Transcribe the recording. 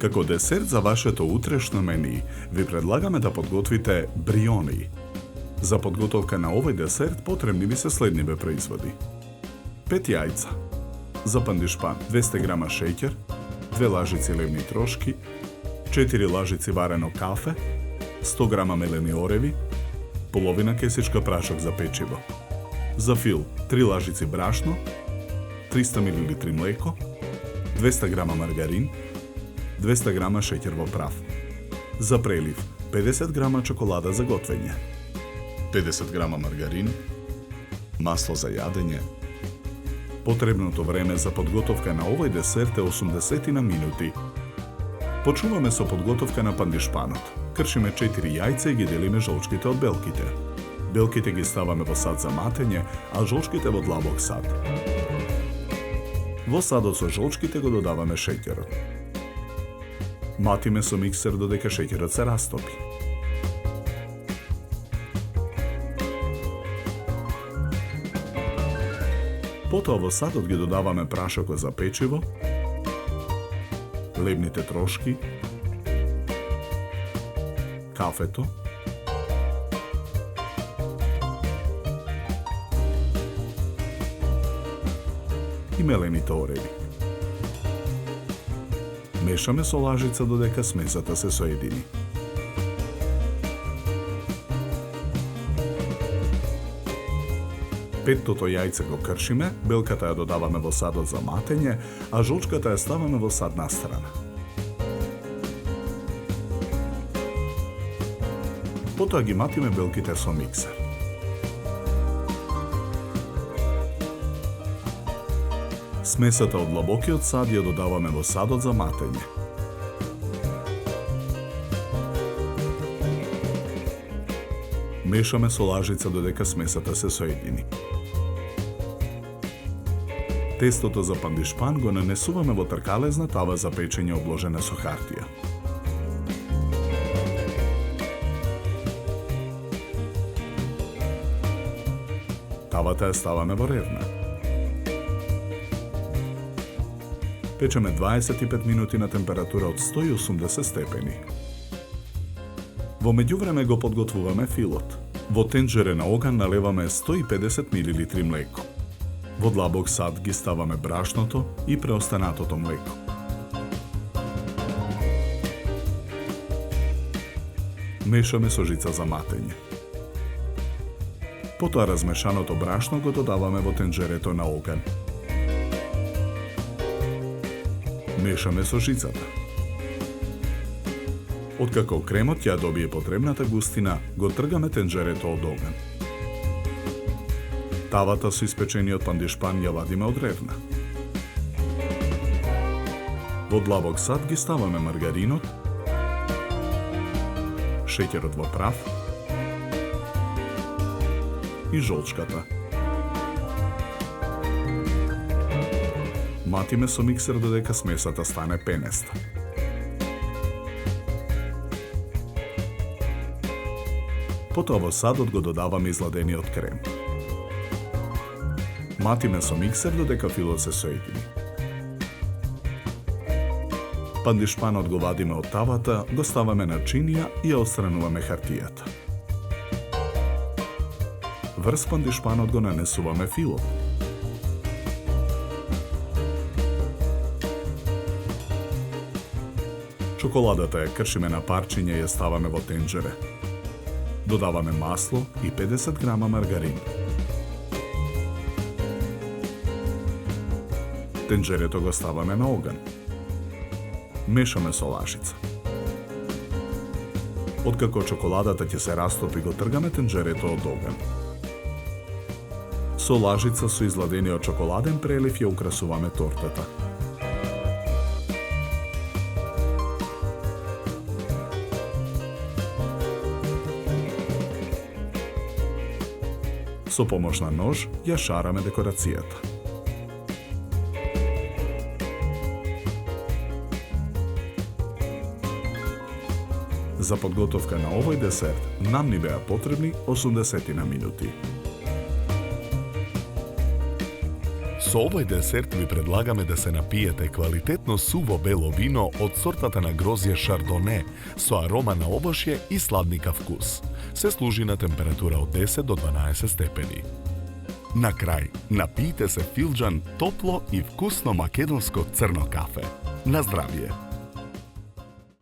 Како десерт за вашето утрешно мени, ви предлагаме да подготвите бриони. За подготовка на овој десерт потребни ви се следниве производи. 5 јајца, за пандишпан 200 грама шеќер, 2 лажици ливни трошки, 4 лажици варено кафе, 100 грама мелени ореви, половина кесичка прашок за печиво. За фил 3 лажици брашно, 300 мл млеко, 200 грама маргарин, 200 грама шеќер во прав. За прелив 50 грама чоколада за готвење, 50 грама маргарин, масло за јадење. Потребното време за подготовка на овој десерт е 80 минути. Почнуваме со подготовка на пандишпанот. Кршиме 4 јајца и ги делиме жолчките од белките. Белките ги ставаме во сад за матење, а жолчките во длабок сад. Во садот со жолчките го додаваме шеќерот. Матиме со миксер додека шеќерот се растопи. Потоа во садот ги додаваме прашокот за печиво, лебните трошки, кафето, и мелените ореви. Мешаме со лажица додека смесата се соедини. Петтото јајце го кршиме, белката ја додаваме во садот за матење, а жолчката ја ставаме во сад настрана. Потоа ги матиме белките со миксер. Смесата од длабокиот сад ја додаваме во садот за матење. Мешаме со лажица додека смесата се соедини. Тестото за пандишпан го нанесуваме во тркалезна тава за печење обложена со хартија. Тавата ја ставаме во ревна. Печеме 25 минути на температура од 180 степени. Во меѓувреме го подготвуваме филот. Во тенџере на оган налеваме 150 мл млеко. Во длабок сад ги ставаме брашното и преостанатото млеко. Мешаме со жица за матење. Потоа размешаното брашно го додаваме во тенџерето на оган. Мешаме со жицата. Откако кремот ќе добие потребната густина, го тргаме тенџерето од оган. Тавата со испечениот пандишпан ја вадиме од ревна. Во длабок сад ги ставаме маргаринот, шеќерот во прав и жолчката. Матиме со миксер додека смесата стане пенеста. Потоа во садот го додаваме изладениот крем. Матиме со миксер додека филот се соедини. Пандишпанот го вадиме од тавата, го ставаме на чинија и ја отстрануваме хартијата. Врз пандишпанот го нанесуваме филот. Чоколадата ја кршиме на парчиња и ја ставаме во тенџере. Додаваме масло и 50 грама маргарин. Тенџерето го ставаме на оган. Мешаме со лажица. Откако чоколадата ќе се растопи, го тргаме тенџерето од оган. Со лажица со изладениот чоколаден прелив ја украсуваме тортата. Со помош на нож ја шараме декорацијата. За подготовка на овој десерт нам ни беа потребни 80 минути. Za ovaj desert vi predlagame da se napijete kvalitetno suvo belo vino od sortata na grozje Chardonnay, so aroma na obošje i sladnika vkus. Se služi na temperatura od 10 do 12 stepeni. Na kraj, napijte se filđan toplo i vkusno makedonsko crno kafe. Na zdravje!